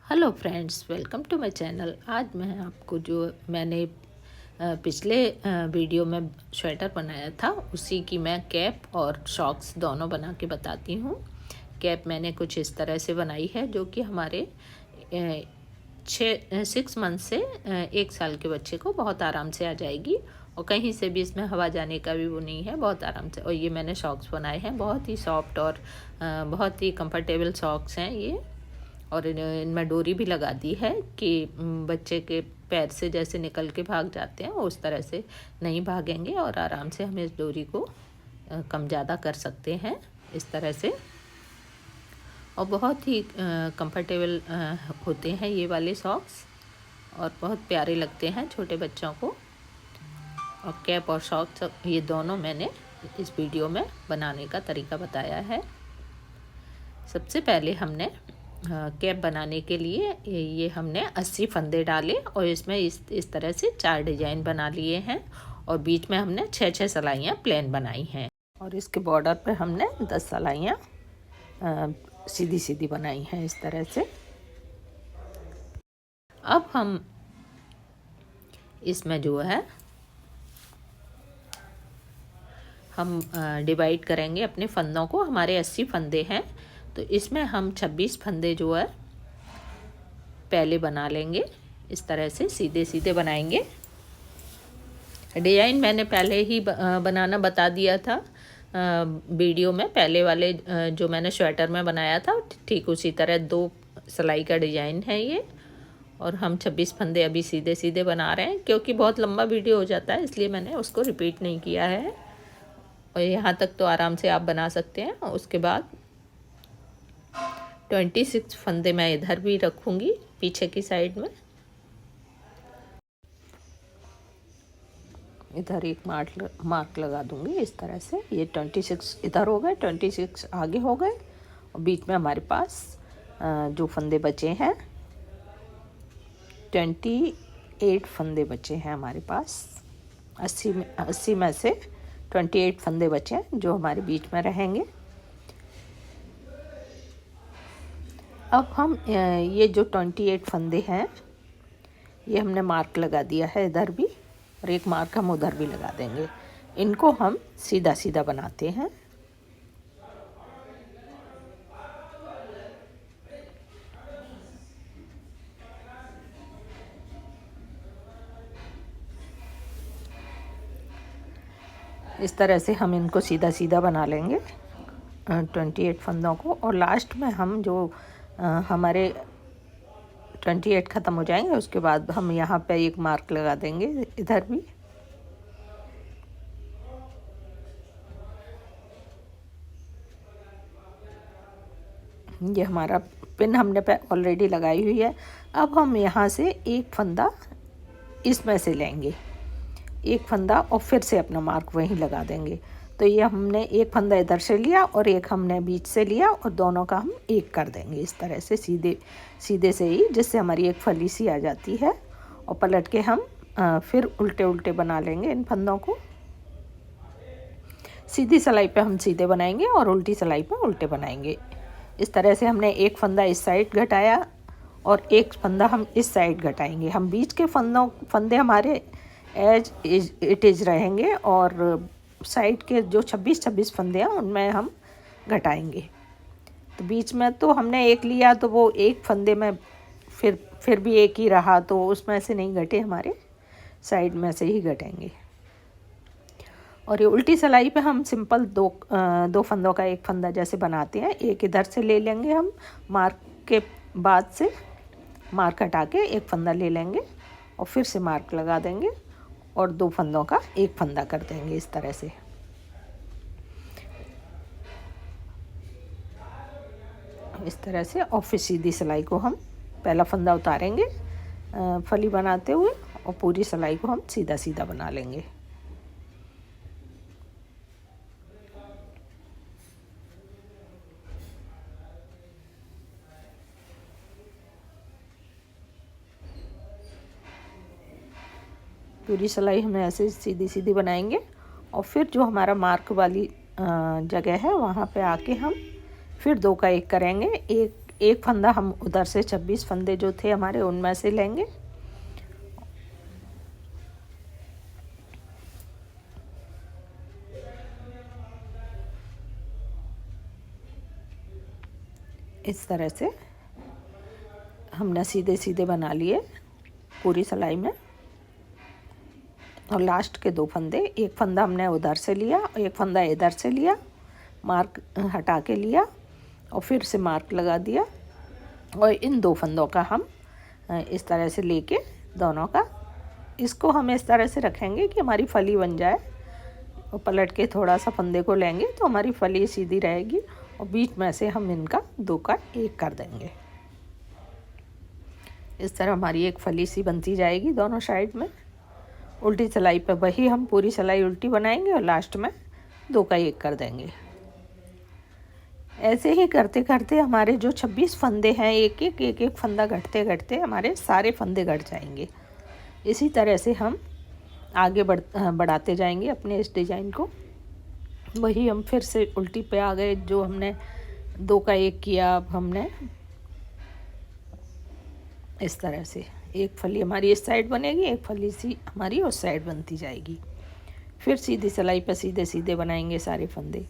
Hello friends, welcome to my channel. आज मैं आपको जो मैंने पिछले वीडियो में स्वेटर बनाया था उसी की मैं कैप और सॉक्स दोनों बना के बताती हूँ। कैप मैंने कुछ इस तरह से बनाई है जो कि हमारे 6 मंथ से 1 साल के बच्चे को बहुत आराम से आ जाएगी और कहीं से भी इसमें हवा जाने का भी वो नहीं है, बहुत आराम से। और ये मैंने सॉक्स बनाए हैं, बहुत ही सॉफ्ट और बहुत ही कंफर्टेबल सॉक्स हैं ये। और इनमें डोरी भी लगा दी है कि बच्चे के पैर से जैसे निकल के भाग जाते हैं उस तरह से नहीं भागेंगे और आराम से हम इस डोरी को कम ज़्यादा कर सकते हैं इस तरह से। और बहुत ही कंफर्टेबल होते हैं ये वाले सॉक्स और बहुत प्यारे लगते हैं छोटे बच्चों को। और कैप और सॉक्स ये दोनों मैंने इस वीडियो में बनाने का तरीका बताया है। सबसे पहले हमने कैप बनाने के लिए ये हमने 80 फंदे डाले और इसमें इस तरह से 4 डिजाइन बना लिए हैं और बीच में हमने 6 सिलाइयाँ प्लेन बनाई हैं और इसके बॉर्डर पर हमने 10 सिलाइयाँ सीधी सीधी बनाई हैं इस तरह से। अब हम इसमें जो है हम डिवाइड करेंगे अपने फंदों को। हमारे 80 फंदे हैं तो इसमें हम 26 फंदे जो है पहले बना लेंगे। इस तरह से सीधे सीधे बनाएंगे। डिजाइन मैंने पहले ही बनाना बता दिया था वीडियो में, पहले वाले जो मैंने स्वेटर में बनाया था ठीक उसी तरह 2 सिलाई का डिजाइन है ये। और हम 26 फंदे अभी सीधे सीधे बना रहे हैं क्योंकि बहुत लंबा वीडियो हो जाता है, इसलिए मैंने उसको रिपीट नहीं किया है। और यहाँ तक तो आराम से आप बना सकते हैं। उसके बाद 26 फंदे मैं इधर भी रखूँगी पीछे की साइड में। इधर एक मार्क लगा दूँगी इस तरह से। ये 26 इधर हो गए, 26 आगे हो गए और बीच में हमारे पास जो फंदे बचे हैं 28 फंदे बचे हैं हमारे पास। 80 में से 28 फंदे बचे हैं जो हमारे बीच में रहेंगे। अब हम ये जो 28 फंदे हैं ये हमने मार्क लगा दिया है इधर भी और एक मार्क हम उधर भी लगा देंगे। इनको हम सीधा सीधा बनाते हैं। इस तरह से हम इनको सीधा सीधा बना लेंगे 28 फंदों को। और लास्ट में हम जो हमारे 28 ख़त्म हो जाएंगे उसके बाद हम यहाँ पे एक मार्क लगा देंगे इधर भी। ये हमारा पिन हमने पे ऑलरेडी लगाई हुई है। अब हम यहाँ से एक फंदा इसमें से लेंगे, एक फंदा, और फिर से अपना मार्क वहीं लगा देंगे। तो ये हमने एक फंदा इधर से लिया और एक हमने बीच से लिया और दोनों का हम एक कर देंगे इस तरह से सीधे सीधे से ही, जिससे हमारी एक फली सी आ जाती है। और पलट के हम फिर उल्टे उल्टे बना लेंगे इन फंदों को। सीधी सिलाई पे हम सीधे बनाएंगे और उल्टी सिलाई पे उल्टे बनाएंगे। इस तरह से हमने एक फंदा इस साइड घटाया और एक फंदा हम इस साइड घटाएंगे। हम बीच के फंदे हमारे एज इट इज़ रहेंगे और साइड के जो 26 फंदे हैं उनमें हम घटाएंगे। तो बीच में तो हमने एक लिया तो वो एक फंदे में फिर भी एक ही रहा, तो उसमें से नहीं घटे, हमारे साइड में से ही घटेंगे। और ये उल्टी सिलाई पे हम सिंपल दो फंदों का एक फंदा जैसे बनाते हैं, एक इधर से ले लेंगे हम मार्क के बाद से, मार्क हटा के एक फंदा ले लेंगे और फिर से मार्क लगा देंगे और 2 फंदों का एक फंदा कर देंगे इस तरह से। इस तरह से और फिर सीधी सिलाई को हम पहला फंदा उतारेंगे फली बनाते हुए और पूरी सिलाई को हम सीधा सीधा बना लेंगे। पूरी सिलाई हम ऐसे सीधी सीधी बनाएंगे और फिर जो हमारा मार्क वाली जगह है वहाँ पे आके हम फिर 2 का 1 करेंगे। एक फंदा हम उधर से 26 फंदे जो थे हमारे उनमें से लेंगे। इस तरह से हमने सीधे सीधे बना लिए पूरी सिलाई में। और लास्ट के 2 फंदे, एक फंदा हमने उधर से लिया और एक फंदा इधर से लिया, मार्क हटा के लिया और फिर से मार्क लगा दिया। और इन 2 फंदों का हम इस तरह से लेके दोनों का, इसको हम इस तरह से रखेंगे कि हमारी फली बन जाए। और पलट के थोड़ा सा फंदे को लेंगे तो हमारी फली सीधी रहेगी। और बीच में से हम इनका 2 का 1 कर देंगे। इस तरह हमारी एक फली सी बनती जाएगी दोनों साइड में। उल्टी सिलाई पर वही हम पूरी सिलाई उल्टी बनाएंगे और लास्ट में 2 का 1 कर देंगे। ऐसे ही करते करते हमारे जो 26 फंदे हैं, एक एक फंदा घटते घटते हमारे सारे फंदे घट जाएंगे। इसी तरह से हम आगे बढ़ाते जाएंगे अपने इस डिज़ाइन को। वही हम फिर से उल्टी पे आ गए, जो हमने 2 का 1 किया। अब हमने इस तरह से एक फली हमारी इस साइड बनेगी, एक फली सी हमारी उस साइड बनती जाएगी। फिर सीधी सिलाई पर सीधे सीधे बनाएंगे सारे फंदे।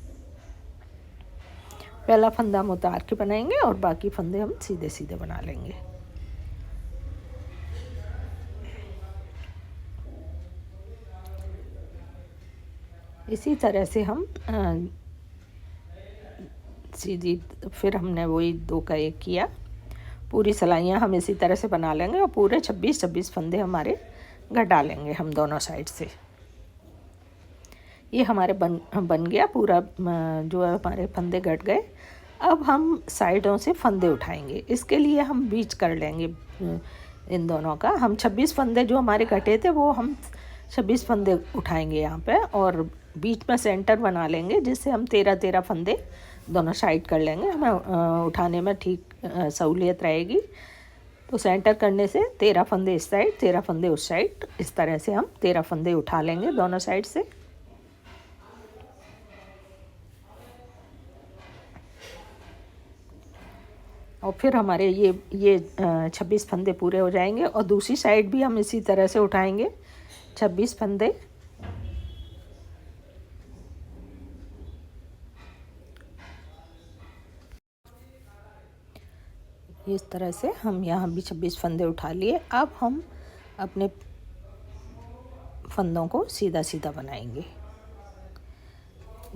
पहला फंदा हम उतार के बनाएंगे और बाकी फंदे हम सीधे सीधे बना लेंगे। इसी तरह से हम सीधी, फिर हमने वही 2 का 1 किया। पूरी सिलाइयाँ हम इसी तरह से बना लेंगे और पूरे 26 फंदे हमारे घटा लेंगे हम दोनों साइड से। ये हमारे बन गया पूरा, जो है हमारे फंदे घट गए। अब हम साइडों से फंदे उठाएंगे। इसके लिए हम बीच कर लेंगे इन दोनों का। हम 26 फंदे जो हमारे घटे थे वो हम 26 फंदे उठाएंगे यहाँ पे, और बीच में सेंटर बना लेंगे, जिससे हम 13 फंदे दोनों साइड कर लेंगे। हमें उठाने में ठीक सहूलियत रहेगी। तो सेंटर करने से 13 फंदे इस साइड, 13 फंदे उस साइड, इस तरह से हम 13 फंदे उठा लेंगे दोनों साइड से। और फिर हमारे ये 26 फंदे पूरे हो जाएंगे। और दूसरी साइड भी हम इसी तरह से उठाएंगे 26 फंदे। इस तरह से हम यहाँ भी 26 फंदे उठा लिए। अब हम अपने फंदों को सीधा सीधा बनाएंगे।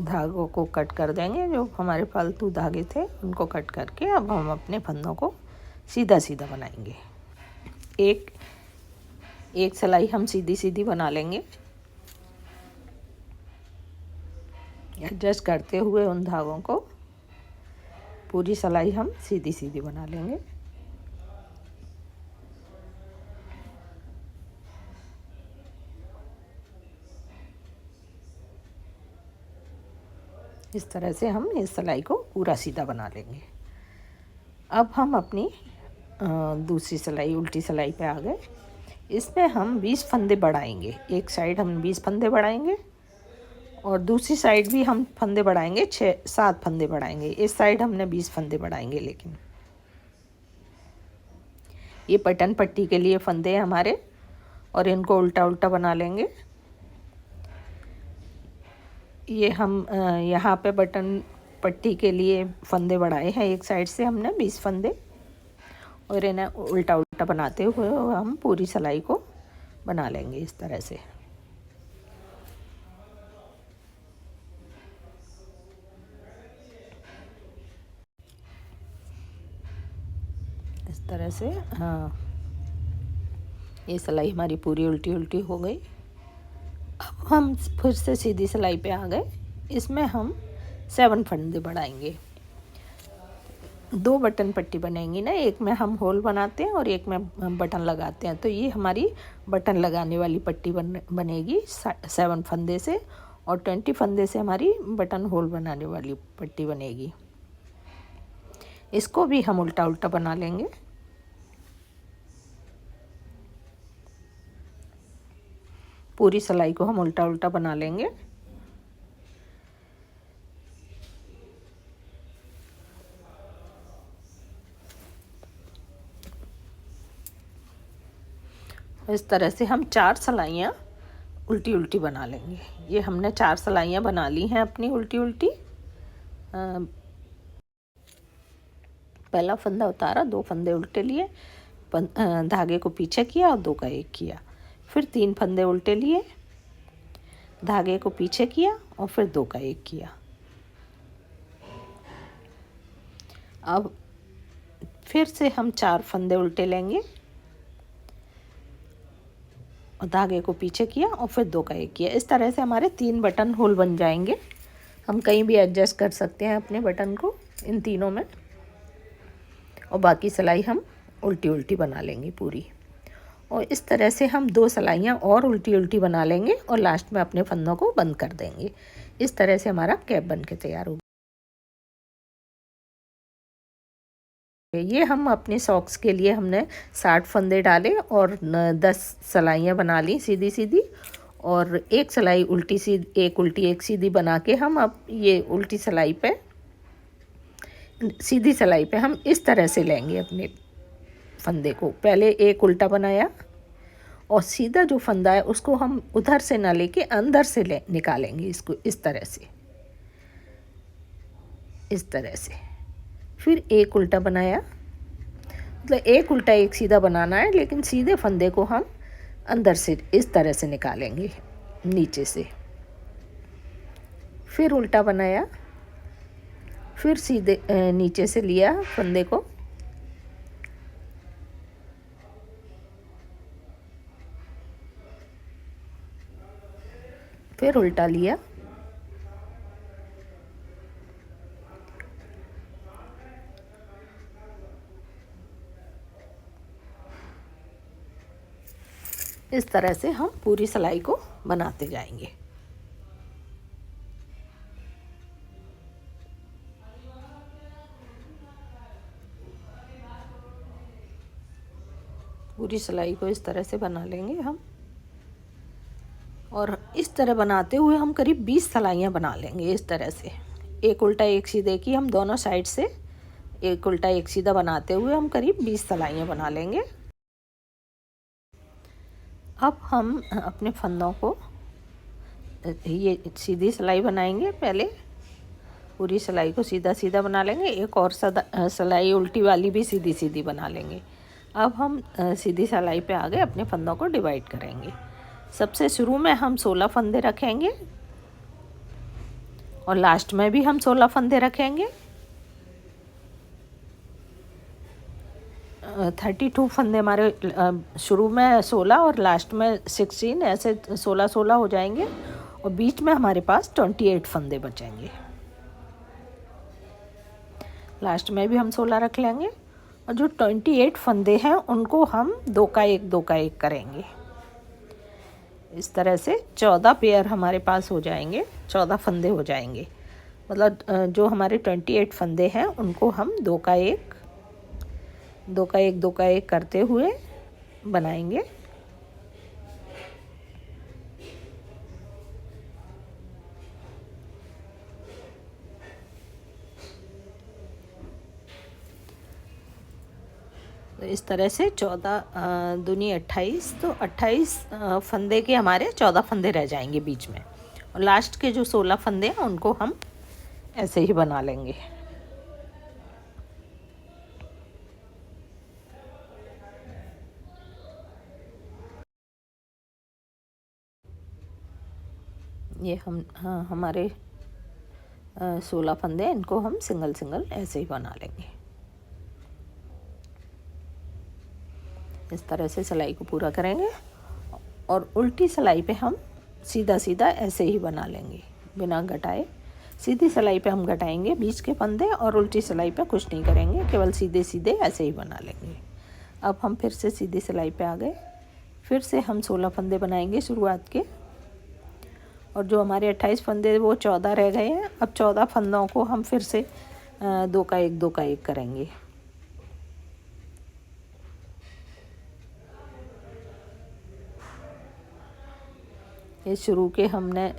धागों को कट कर देंगे, जो हमारे फालतू धागे थे उनको कट करके अब हम अपने फंदों को सीधा सीधा बनाएंगे। एक सिलाई हम सीधी सीधी बना लेंगे, एडजस्ट करते हुए उन धागों को पूरी सिलाई हम सीधी सीधी बना लेंगे। इस तरह से हम इस सिलाई को पूरा सीधा बना लेंगे। अब हम अपनी दूसरी सिलाई, उल्टी सिलाई पे आ गए। इसमें हम 20 फंदे बढ़ाएंगे। एक साइड हम 20 फंदे बढ़ाएंगे और दूसरी साइड भी हम फंदे बढ़ाएंगे, 6-7 फंदे बढ़ाएंगे। इस साइड हमने 20 फंदे बढ़ाएंगे। लेकिन ये बटन पट्टी के लिए फंदे हैं हमारे, और इनको उल्टा उल्टा बना लेंगे। ये हम यहाँ पे बटन पट्टी के लिए फंदे बढ़ाए हैं एक साइड से हमने 20 फंदे, और इन्हें उल्टा उल्टा बनाते हुए हम पूरी सिलाई को बना लेंगे इस तरह से। इस तरह से ये सिलाई हमारी पूरी उल्टी उल्टी हो गई। अब हम फिर से सीधी सिलाई पे आ गए। इसमें हम 7 फंदे बढ़ाएंगे। 2 बटन पट्टी बनेंगी ना, एक में हम होल बनाते हैं और एक में हम बटन लगाते हैं। तो ये हमारी बटन लगाने वाली पट्टी बनेगी 7 फंदे से, और 20 फंदे से हमारी बटन होल बनाने वाली पट्टी बनेगी। इसको भी हम उल्टा उल्टा बना लेंगे। पूरी सिलाई को हम उल्टा उल्टा बना लेंगे। इस तरह से हम 4 सिलाइयाँ उल्टी उल्टी बना लेंगे। ये हमने 4 सिलाइयाँ बना ली हैं अपनी उल्टी उल्टी। पहला फंदा उतारा, 2 फंदे उल्टे लिए, धागे को पीछे किया और 2 का 1 किया। फिर 3 फंदे उल्टे लिए, धागे को पीछे किया और फिर 2 का 1 किया। अब फिर से हम 4 फंदे उल्टे लेंगे और धागे को पीछे किया और फिर 2 का 1 किया। इस तरह से हमारे 3 बटन होल बन जाएंगे। हम कहीं भी एडजस्ट कर सकते हैं अपने बटन को इन तीनों में। और बाकी सिलाई हम उल्टी उल्टी बना लेंगे पूरी। और इस तरह से हम 2 सिलाइयाँ और उल्टी उल्टी बना लेंगे और लास्ट में अपने फंदों को बंद कर देंगे। इस तरह से हमारा कैप बन के तैयार होगा। ये हम अपने सॉक्स के लिए हमने 60 फंदे डाले और 10 सिलाइयाँ बना ली सीधी सीधी, और एक सिलाई उल्टी एक उल्टी एक सीधी बना के हम अब ये उल्टी सिलाई पे, सीधी सिलाई पे हम इस तरह से लेंगे अपने फंदे को। पहले एक उल्टा बनाया और सीधा जो फंदा है उसको हम उधर से ना लेके अंदर से निकालेंगे इसको इस तरह से, इस तरह से। फिर एक उल्टा बनाया, मतलब एक उल्टा एक सीधा बनाना है, लेकिन सीधे फंदे को हम अंदर से इस तरह से निकालेंगे नीचे से। फिर उल्टा बनाया, फिर सीधे नीचे से लिया फंदे को, फिर उल्टा लिया, इस तरह से हम पूरी सिलाई को बनाते जाएंगे। पूरी सिलाई को इस तरह से बना लेंगे हम। और इस तरह बनाते हुए हम करीब 20 सिलाइयाँ बना लेंगे इस तरह से। एक उल्टा एक सीधे की हम दोनों साइड से एक उल्टा एक सीधा बनाते हुए हम करीब 20 सिलाइयाँ बना लेंगे। अब हम अपने फंदों को ये सीधी सिलाई बनाएंगे। पहले पूरी सिलाई को सीधा सीधा बना लेंगे, एक और सिलाई उल्टी वाली भी सीधी सीधी बना लेंगे। अब हम सीधी सिलाई पे आ गए, अपने फंदों को डिवाइड करेंगे। सबसे शुरू में हम 16 फंदे रखेंगे और लास्ट में भी हम 16 फंदे रखेंगे। 32 फंदे हमारे शुरू में 16 और लास्ट में 16, ऐसे 16-16 हो जाएंगे और बीच में हमारे पास 28 फंदे बचेंगे। लास्ट में भी हम 16 रख लेंगे और जो 28 फंदे हैं उनको हम 2 का 1 करेंगे। इस तरह से 14 पेयर हमारे पास हो जाएंगे, 14 फंदे हो जाएंगे। मतलब जो हमारे 28 फंदे हैं उनको हम 2 का 1 करते हुए बनाएंगे। तो इस तरह से 14 दूनी 28, तो 28 फंदे के हमारे 14 फंदे रह जाएंगे बीच में, और लास्ट के जो 16 फंदे हैं उनको हम ऐसे ही बना लेंगे। ये हमारे 16 फंदे, इनको हम सिंगल सिंगल ऐसे ही बना लेंगे। इस तरह से सिलाई को पूरा करेंगे और उल्टी सिलाई पे हम सीधा सीधा ऐसे ही बना लेंगे बिना घटाए। सीधी सिलाई पे हम घटाएंगे बीच के फंदे और उल्टी सिलाई पे कुछ नहीं करेंगे, केवल सीधे सीधे ऐसे ही बना लेंगे। अब हम फिर से सीधी सिलाई पे आ गए, फिर से हम 16 फंदे बनाएंगे शुरुआत के, और जो हमारे 28 फंदे वो 14 रह गए हैं। अब 14 फंदों को हम फिर से 2 का 1 करेंगे। ये शुरू के हमने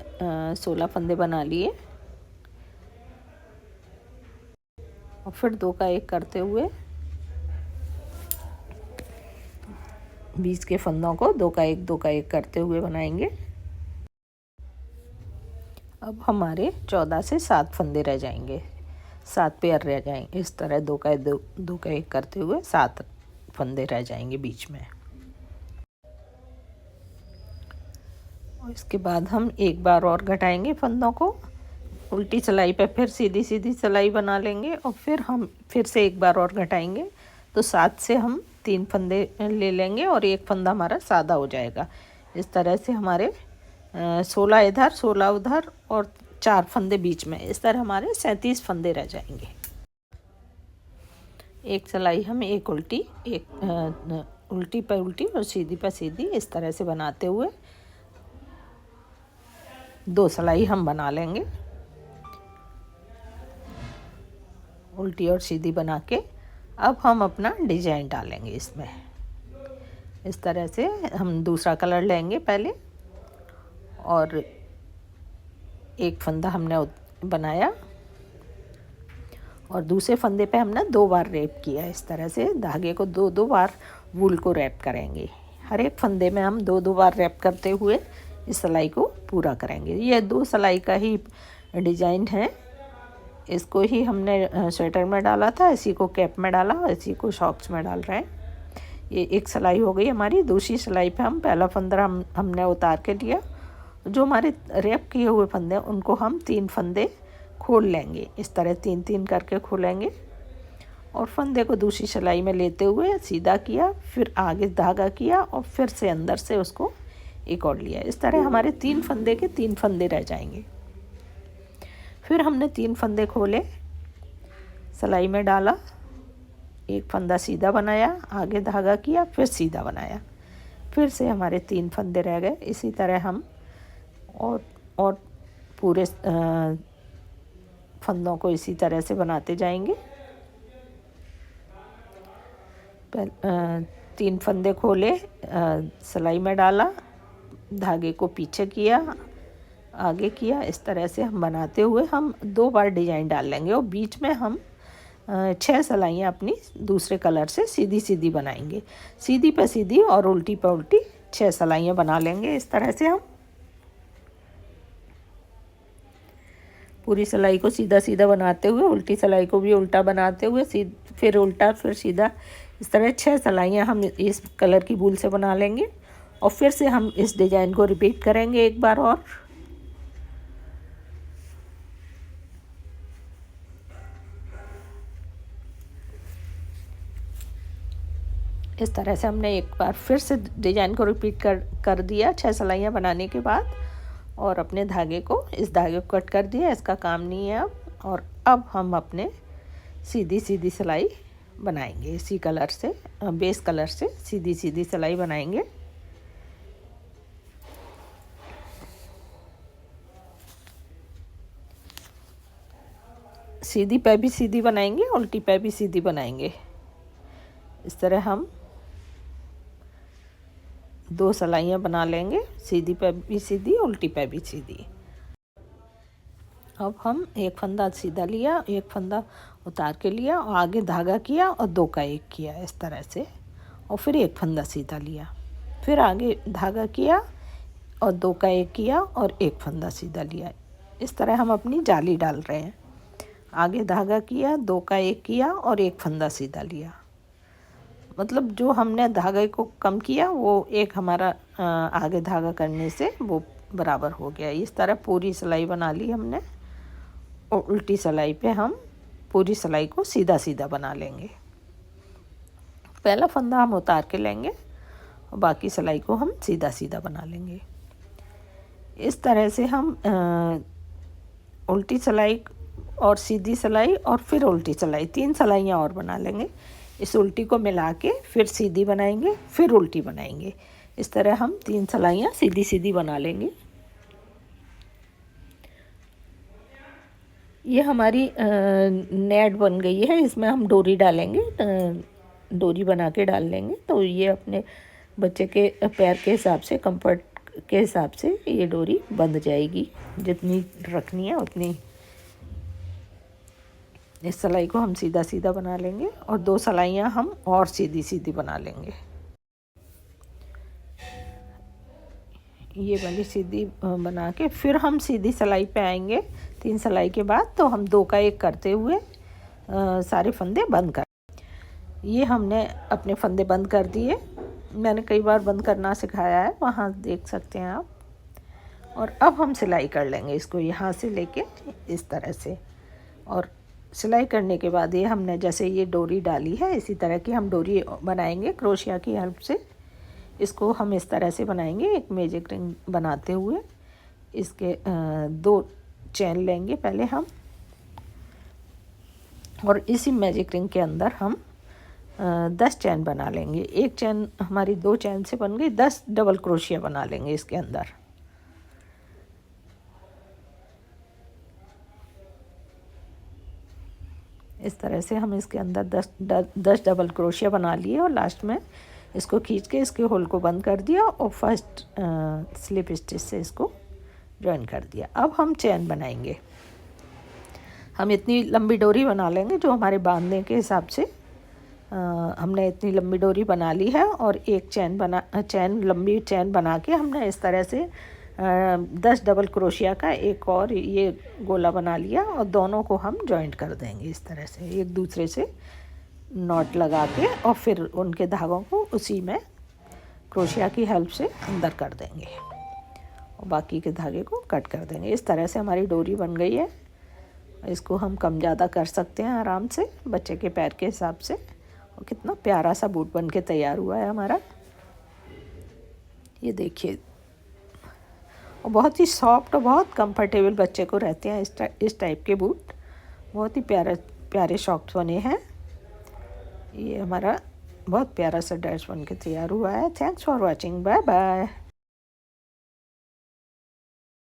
16 फंदे बना लिए और फिर 2 का 1 करते हुए बीच के फंदों को दो का एक करते हुए बनाएंगे। अब हमारे 14 से 7 फंदे रह जाएंगे, 7 पेयर रह जाएंगे। इस तरह दो का एक करते हुए 7 फंदे रह जाएंगे बीच में। और इसके बाद हम एक बार और घटाएंगे फंदों को, उल्टी सिलाई पे फिर सीधी सिलाई बना लेंगे और फिर हम फिर से एक बार और घटाएंगे। तो 7 से हम 3 फंदे ले लेंगे और एक फंदा हमारा सादा हो जाएगा। इस तरह से हमारे 16 इधर 16 उधर और 4 फंदे बीच में, इस तरह हमारे 37 फंदे रह जाएंगे। एक सिलाई हम एक उल्टी, एक उल्टी पर उल्टी और सीधी पर सीधी, इस तरह से बनाते हुए 2 सिलाई हम बना लेंगे। उल्टी और सीधी बना के अब हम अपना डिजाइन डालेंगे इसमें। इस तरह से हम दूसरा कलर लेंगे पहले, और एक फंदा हमने बनाया और दूसरे फंदे पे हमने 2 बार रैप किया। इस तरह से धागे को 2 बार वूल को रैप करेंगे। हर एक फंदे में हम 2 बार रैप करते हुए इस सिलाई को पूरा करेंगे। ये 2 सिलाई का ही डिजाइन है, इसको ही हमने स्वेटर में डाला था, इसी को कैप में डाला, इसी को सॉक्स में डाल रहे हैं। ये एक सिलाई हो गई हमारी। दूसरी सिलाई पे हम पहला फंदा हमने उतार के लिया। जो हमारे रैप किए हुए फंदे उनको हम 3 फंदे खोल लेंगे। इस तरह 3 करके खोलेंगे और फंदे को दूसरी सिलाई में लेते हुए सीधा किया, फिर आगे धागा किया और फिर से अंदर से उसको एक और लिया। इस तरह हमारे 3 फंदे के 3 फंदे रह जाएंगे। फिर हमने 3 फंदे खोले, सिलाई में डाला, एक फंदा सीधा बनाया, आगे धागा किया, फिर सीधा बनाया, फिर से हमारे 3 फंदे रह गए। इसी तरह हम और पूरे फंदों को इसी तरह से बनाते जाएंगे। 3 फंदे खोले, सिलाई में डाला, धागे को पीछे किया, आगे किया। इस तरह से हम बनाते हुए हम 2 बार डिजाइन डाल लेंगे और बीच में हम 6 सिलाइयाँ अपनी दूसरे कलर से सीधी बनाएंगे। सीधी पे सीधी और उल्टी पे उल्टी 6 सिलाइयाँ बना लेंगे। इस तरह से हम पूरी सिलाई को सीधा बनाते हुए, उल्टी सिलाई को भी उल्टा बनाते हुए, फिर उल्टा फिर सीधा, इस तरह 6 सिलाइयाँ हम इस कलर की वूल से बना लेंगे और फिर से हम इस डिजाइन को रिपीट करेंगे एक बार और। इस तरह से हमने एक बार फिर से डिजाइन को रिपीट कर दिया 6 सिलाइयाँ बनाने के बाद, और अपने धागे को इस धागे को कट कर दिया। इसका काम नहीं है अब। और अब हम अपने सीधी सिलाई बनाएंगे। इसी कलर से, बेस कलर से सीधी सिलाई बनाएंगे। सीधी पे भी सीधी बनाएंगे, उल्टी पे भी सीधी बनाएंगे। इस तरह हम 2 सिलाइयाँ बना लेंगे, सीधी पे भी सीधी, उल्टी पे भी सीधी। अब हम एक फंदा सीधा लिया, एक फंदा उतार के लिया और आगे धागा किया और 2 का 1 किया इस तरह से, और फिर एक फंदा सीधा लिया, फिर आगे धागा किया और 2 का 1 किया और एक फंदा सीधा लिया। इस तरह हम अपनी जाली डाल रहे हैं। आगे धागा किया, 2 का 1 किया और एक फंदा सीधा लिया। मतलब जो हमने धागे को कम किया वो एक हमारा आगे धागा करने से वो बराबर हो गया। इस तरह पूरी सिलाई बना ली हमने और उल्टी सिलाई पे हम पूरी सिलाई को सीधा बना लेंगे। पहला फंदा हम उतार के लेंगे और बाकी सिलाई को हम सीधा बना लेंगे। इस तरह से हम उल्टी सिलाई और सीधी सिलाई और फिर उल्टी सिलाई 3 सिलाइयाँ और बना लेंगे। इस उल्टी को मिला के फिर सीधी बनाएंगे, फिर उल्टी बनाएंगे। इस तरह हम 3 सिलाइयाँ सीधी बना लेंगे। ये हमारी नेट बन गई है। इसमें हम डोरी डालेंगे, डोरी बना के डाल लेंगे। तो ये अपने बच्चे के पैर के हिसाब से, कंफर्ट के हिसाब से ये डोरी बंध जाएगी। जितनी रखनी है उतनी। इस सिलाई को हम सीधा बना लेंगे और 2 सिलाइयाँ हम और सीधी बना लेंगे। ये वाली सीधी बना के फिर हम सीधी सिलाई पे आएंगे 3 सिलाई के बाद। तो हम 2 का 1 करते हुए सारे फंदे बंद कर, ये हमने अपने फंदे बंद कर दिए। मैंने कई बार बंद करना सिखाया है, वहाँ देख सकते हैं आप। और अब हम सिलाई कर लेंगे इसको यहाँ से लेके इस तरह से। और सिलाई करने के बाद ये हमने जैसे ये डोरी डाली है, इसी तरह की हम डोरी बनाएंगे क्रोशिया की हेल्प से। इसको हम इस तरह से बनाएंगे, एक मैजिक रिंग बनाते हुए। इसके 2 चैन लेंगे पहले हम, और इसी मैजिक रिंग के अंदर हम 10 चैन बना लेंगे। एक चैन हमारी 2 चैन से बन गई, 10 डबल क्रोशिया बना लेंगे इसके अंदर। इस तरह से हम इसके अंदर 10 डबल क्रोशिया बना लिए और लास्ट में इसको खींच के इसके होल को बंद कर दिया और फर्स्ट स्लिप स्टिच से इसको जॉइन कर दिया। अब हम चैन बनाएंगे। हम इतनी लंबी डोरी बना लेंगे जो हमारे बांधने के हिसाब से। हमने इतनी लंबी डोरी बना ली है और एक लंबी चैन बना के हमने इस तरह से 10 डबल क्रोशिया का एक और ये गोला बना लिया और दोनों को हम जॉइंट कर देंगे इस तरह से, एक दूसरे से नॉट लगा के, और फिर उनके धागों को उसी में क्रोशिया की हेल्प से अंदर कर देंगे और बाकी के धागे को कट कर देंगे। इस तरह से हमारी डोरी बन गई है। इसको हम कम ज़्यादा कर सकते हैं आराम से बच्चे के पैर के हिसाब से। और कितना प्यारा सा बूट बन के तैयार हुआ है हमारा, ये देखिए। और बहुत ही सॉफ्ट और बहुत कंफर्टेबल बच्चे को रहते हैं इस टाइप के बूट। बहुत ही प्यारे सॉक्स बने हैं। ये हमारा बहुत प्यारा सा ड्रेस बन के तैयार हुआ है। Thanks for watching, bye bye.